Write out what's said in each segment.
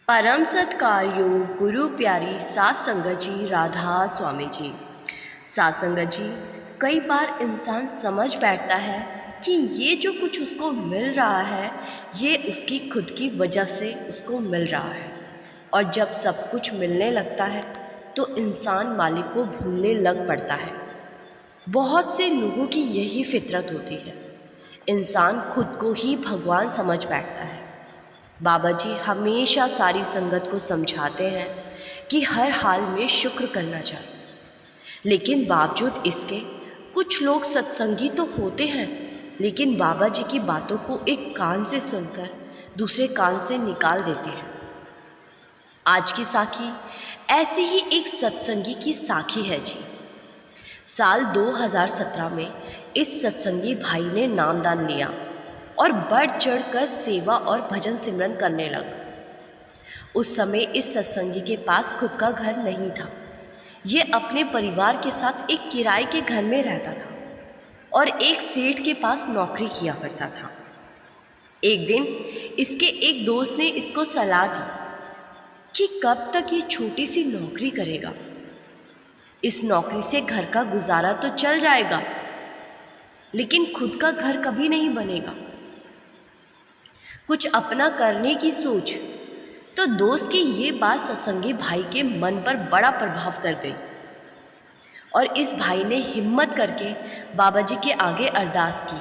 परम सत्कार्यो गुरु प्यारी सात संगत जी राधा स्वामी जी। सात संगत जी, कई बार इंसान समझ बैठता है कि ये जो कुछ उसको मिल रहा है ये उसकी खुद की वजह से उसको मिल रहा है, और जब सब कुछ मिलने लगता है तो इंसान मालिक को भूलने लग पड़ता है। बहुत से लोगों की यही फितरत होती है, इंसान खुद को ही भगवान समझ बैठता है। बाबा जी हमेशा सारी संगत को समझाते हैं कि हर हाल में शुक्र करना चाहिए, लेकिन बावजूद इसके कुछ लोग सत्संगी तो होते हैं लेकिन बाबा जी की बातों को एक कान से सुनकर दूसरे कान से निकाल देते हैं। आज की साखी ऐसी ही एक सत्संगी की साखी है जी। साल 2017 में इस सत्संगी भाई ने नामदान लिया और बढ़ चढ़ कर सेवा और भजन सिमरन करने लगा। उस समय इस सत्संगी के पास खुद का घर नहीं था। ये अपने परिवार के साथ एक किराए के घर में रहता था और एक सेठ के पास नौकरी किया करता था। एक दिन इसके एक दोस्त ने इसको सलाह दी कि कब तक ये छोटी सी नौकरी करेगा, इस नौकरी से घर का गुजारा तो चल जाएगा लेकिन खुद का घर कभी नहीं बनेगा, कुछ अपना करने की सोच। तो दोस्त की ये बात सत्संगी भाई के मन पर बड़ा प्रभाव कर गई और इस भाई ने हिम्मत करके बाबा जी के आगे अरदास की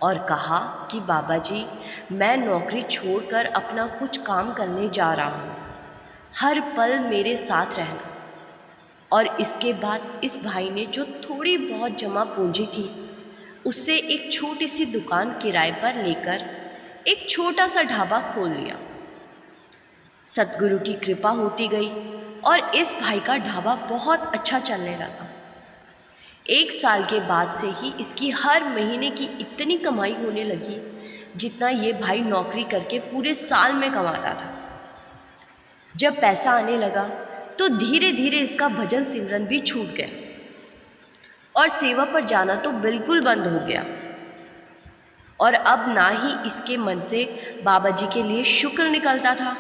और कहा कि बाबा जी, मैं नौकरी छोड़कर अपना कुछ काम करने जा रहा हूँ, हर पल मेरे साथ रहना। और इसके बाद इस भाई ने जो थोड़ी बहुत जमा पूंजी थी उससे एक छोटी सी दुकान किराए पर लेकर एक छोटा सा ढाबा खोल लिया। सतगुरु की कृपा होती गई और इस भाई का ढाबा बहुत अच्छा चलने लगा। एक साल के बाद से ही इसकी हर महीने की इतनी कमाई होने लगी जितना ये भाई नौकरी करके पूरे साल में कमाता था। जब पैसा आने लगा तो धीरे धीरे इसका भजन सिमरन भी छूट गया और सेवा पर जाना तो बिल्कुल बंद हो गया, और अब ना ही इसके मन से बाबा जी के लिए शुक्र निकलता था।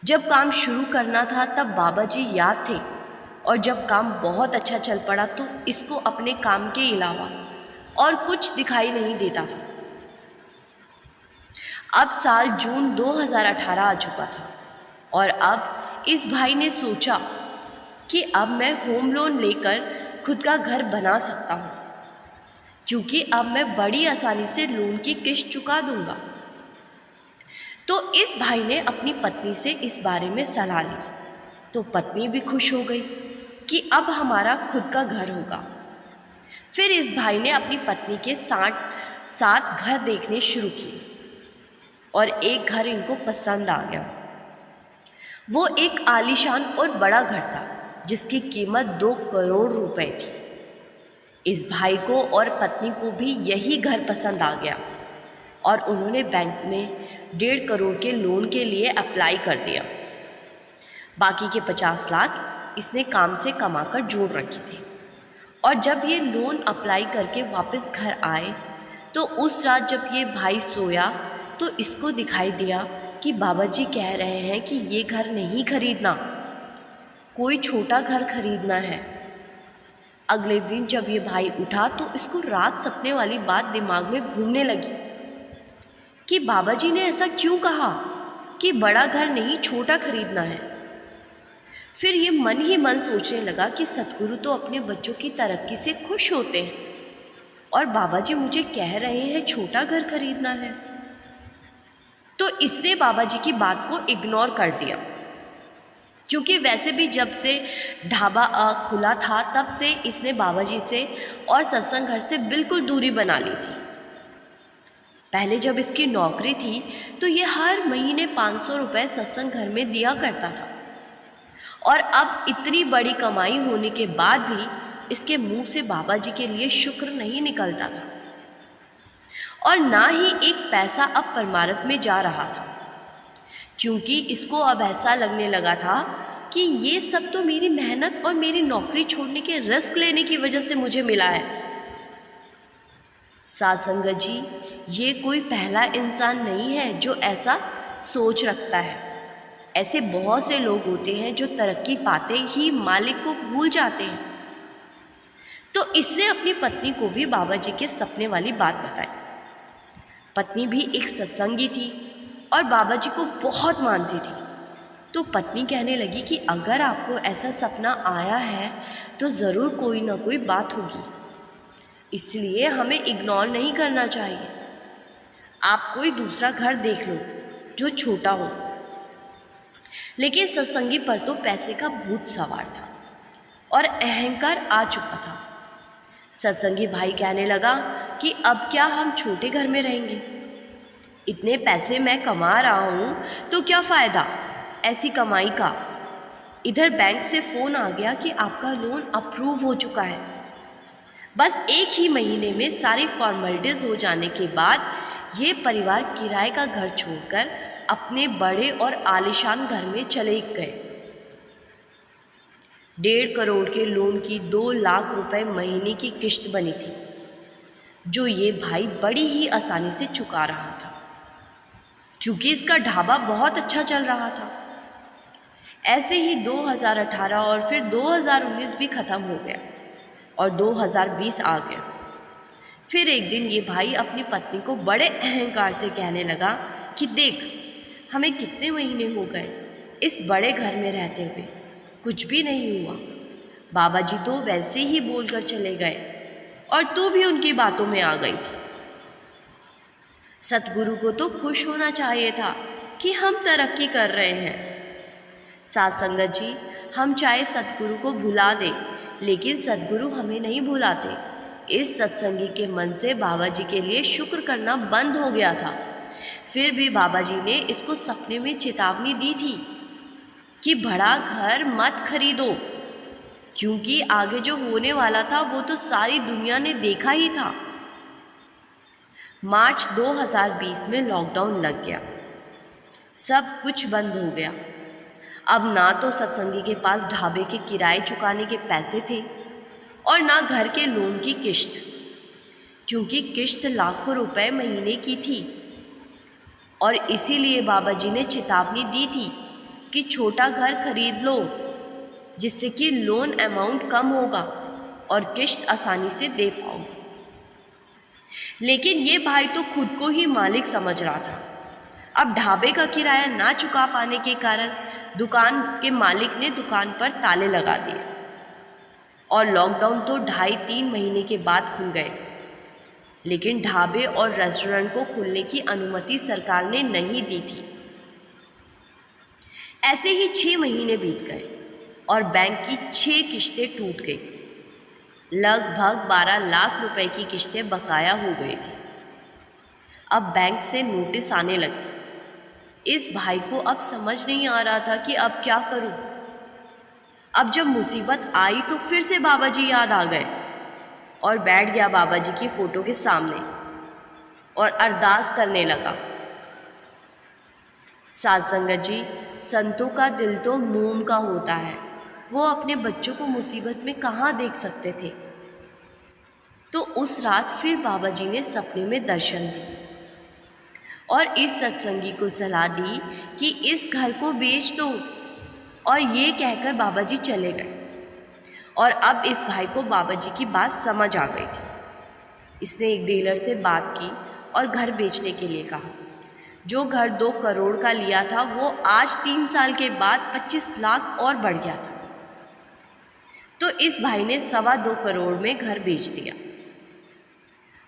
जब काम शुरू करना था तब बाबा जी याद थे, और जब काम बहुत अच्छा चल पड़ा तो इसको अपने काम के अलावा और कुछ दिखाई नहीं देता था। अब साल जून 2018 आ चुका था और अब इस भाई ने सोचा कि अब मैं होम लोन लेकर खुद का घर बना सकता हूँ, क्योंकि अब मैं बड़ी आसानी से लोन की किश्त चुका दूंगा। तो इस भाई ने अपनी पत्नी से इस बारे में सलाह ली, तो पत्नी भी खुश हो गई कि अब हमारा खुद का घर होगा। फिर इस भाई ने अपनी पत्नी के साथ घर देखने शुरू किए और एक घर इनको पसंद आ गया। वो एक आलीशान और बड़ा घर था जिसकी कीमत 2 करोड़ रुपए थी। इस भाई को और पत्नी को भी यही घर पसंद आ गया और उन्होंने बैंक में 1.5 करोड़ के लोन के लिए अप्लाई कर दिया। बाकी के 50 लाख इसने काम से कमाकर जोड़ रखे थे, और जब ये लोन अप्लाई करके वापस घर आए तो उस रात जब ये भाई सोया तो इसको दिखाई दिया कि बाबा जी कह रहे हैं कि ये घर नहीं खरीदना, कोई छोटा घर खरीदना है। अगले दिन जब ये भाई उठा तो इसको रात सपने वाली बात दिमाग में घूमने लगी कि बाबा जी ने ऐसा क्यों कहा कि बड़ा घर नहीं छोटा खरीदना है। फिर ये मन ही मन सोचने लगा कि सतगुरु तो अपने बच्चों की तरक्की से खुश होते हैं और बाबा जी मुझे कह रहे हैं छोटा घर खरीदना है। तो इसने बाबा जी की बात को इग्नोर कर दिया, क्योंकि वैसे भी जब से ढाबा खुला था तब से इसने बाबा जी से और सत्संग घर से बिल्कुल दूरी बना ली थी। पहले जब इसकी नौकरी थी तो ये हर महीने 500 रुपये सत्संग घर में दिया करता था, और अब इतनी बड़ी कमाई होने के बाद भी इसके मुंह से बाबा जी के लिए शुक्र नहीं निकलता था, और ना ही एक पैसा अब परमार्थ में जा रहा था, क्योंकि इसको अब ऐसा लगने लगा था कि ये सब तो मेरी मेहनत और मेरी नौकरी छोड़ने के रिस्क लेने की वजह से मुझे मिला है। सात संगत जी, ये कोई पहला इंसान नहीं है जो ऐसा सोच रखता है। ऐसे बहुत से लोग होते हैं जो तरक्की पाते ही मालिक को भूल जाते हैं। तो इसने अपनी पत्नी को भी बाबा जी के सपने वाली बात बताई। पत्नी भी एक सत्संगी थी और बाबा जी को बहुत मानती थी। तो पत्नी कहने लगी कि अगर आपको ऐसा सपना आया है तो ज़रूर कोई ना कोई बात होगी, इसलिए हमें इग्नोर नहीं करना चाहिए। आप कोई दूसरा घर देख लो जो छोटा हो। लेकिन सत्संगी पर तो पैसे का भूत सवार था और अहंकार आ चुका था। सत्संगी भाई कहने लगा कि अब क्या हम छोटे घर में रहेंगे? इतने पैसे मैं कमा रहा हूँ तो क्या फ़ायदा ऐसी कमाई का। इधर बैंक से फ़ोन आ गया कि आपका लोन अप्रूव हो चुका है। बस एक ही महीने में सारी फॉर्मेलिटीज़ हो जाने के बाद ये परिवार किराए का घर छोड़कर अपने बड़े और आलीशान घर में चले गए। 1.5 करोड़ के लोन की 2 लाख रुपए महीने की किश्त बनी थी, जो ये भाई बड़ी ही आसानी से चुका रहा था, क्योंकि इसका ढाबा बहुत अच्छा चल रहा था। ऐसे ही 2018 और फिर 2019 भी ख़त्म हो गया और 2020 आ गया। फिर एक दिन ये भाई अपनी पत्नी को बड़े अहंकार से कहने लगा कि देख, हमें कितने महीने हो गए इस बड़े घर में रहते हुए, कुछ भी नहीं हुआ। बाबा जी तो वैसे ही बोलकर चले गए और तू भी उनकी बातों में आ गई थी। सतगुरु को तो खुश होना चाहिए था कि हम तरक्की कर रहे हैं। साथ संगत जी, हम चाहे सतगुरु को भुला दें, लेकिन सतगुरु हमें नहीं भुलाते। इस सत्संगी के मन से बाबा जी के लिए शुक्र करना बंद हो गया था। फिर भी बाबा जी ने इसको सपने में चेतावनी दी थी कि बड़ा घर मत खरीदो, क्योंकि आगे जो होने वाला था वो तो सारी दुनिया ने देखा ही था। मार्च 2020 में लॉकडाउन लग गया, सब कुछ बंद हो गया। अब ना तो सत्संगी के पास ढाबे के किराए चुकाने के पैसे थे और ना घर के लोन की किश्त, क्योंकि किश्त लाखों रुपए महीने की थी। और इसीलिए बाबा जी ने चेतावनी दी थी कि छोटा घर खरीद लो, जिससे कि लोन अमाउंट कम होगा और किश्त आसानी से दे पाओगे। लेकिन ये भाई तो खुद को ही मालिक समझ रहा था। अब ढाबे का किराया ना चुका पाने के कारण दुकान के मालिक ने दुकान पर ताले लगा दिए और लॉकडाउन तो 2.5-3 महीने के बाद खुल गए। लेकिन ढाबे और रेस्टोरेंट को खुलने की अनुमति सरकार ने नहीं दी थी। ऐसे ही 6 महीने बीत गए और बैंक की 6 किश्तें टूट गई। लगभग 12 लाख रुपए की किश्तें बकाया हो गई थी। अब बैंक से नोटिस आने लगे। इस भाई को अब समझ नहीं आ रहा था कि अब क्या करूं। अब जब मुसीबत आई तो फिर से बाबा जी याद आ गए और बैठ गया बाबा जी की फ़ोटो के सामने और अरदास करने लगा। साथ संगत जी, संतों का दिल तो मोम का होता है, वो अपने बच्चों को मुसीबत में कहाँ देख सकते थे। तो उस रात फिर बाबा जी ने सपने में दर्शन दिए और इस सत्संगी को सलाह दी कि इस घर को बेच दो, और ये कहकर बाबा जी चले गए। और अब इस भाई को बाबा जी की बात समझ आ गई थी। इसने एक डीलर से बात की और घर बेचने के लिए कहा। जो घर 2 करोड़ का लिया था वो आज 3 साल के बाद 25 लाख और बढ़ गया था। तो इस भाई ने 2.25 करोड़ में घर बेच दिया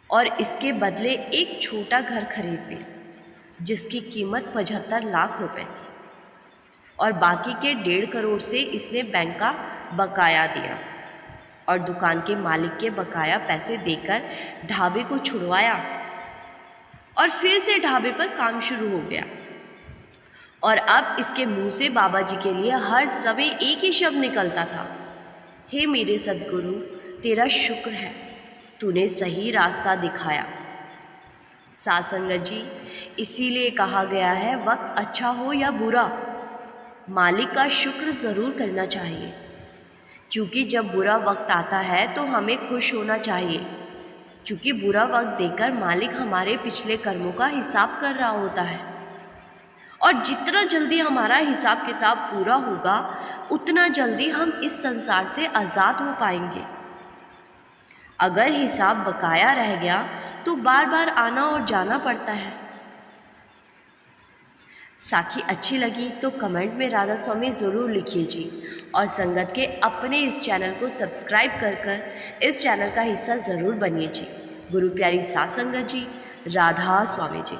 और इसके बदले एक छोटा घर खरीद लिया, जिसकी कीमत 75 लाख रुपए थी। और बाकी के 1.5 करोड़ से इसने बैंक का बकाया दिया और दुकान के मालिक के बकाया पैसे देकर ढाबे को छुड़वाया और फिर से ढाबे पर काम शुरू हो गया। और अब इसके मुंह से बाबा जी के लिए हर समय एक ही शब्द निकलता था, हे मेरे सद्गुरु, तेरा शुक्र है, तूने सही रास्ता दिखाया। साथ संगत जी, इसीलिए कहा गया है, वक्त अच्छा हो या बुरा, मालिक का शुक्र ज़रूर करना चाहिए। क्योंकि जब बुरा वक्त आता है तो हमें खुश होना चाहिए, क्योंकि बुरा वक्त देकर मालिक हमारे पिछले कर्मों का हिसाब कर रहा होता है। और जितना जल्दी हमारा हिसाब किताब पूरा होगा उतना जल्दी हम इस संसार से आज़ाद हो पाएंगे। अगर हिसाब बकाया रह गया तो बार बार आना और जाना पड़ता है। साखी अच्छी लगी तो कमेंट में राधा स्वामी ज़रूर लिखिए जी, और संगत के अपने इस चैनल को सब्सक्राइब कर इस चैनल का हिस्सा ज़रूर बनिए जी। गुरु प्यारी सात संगत जी, राधा स्वामी जी।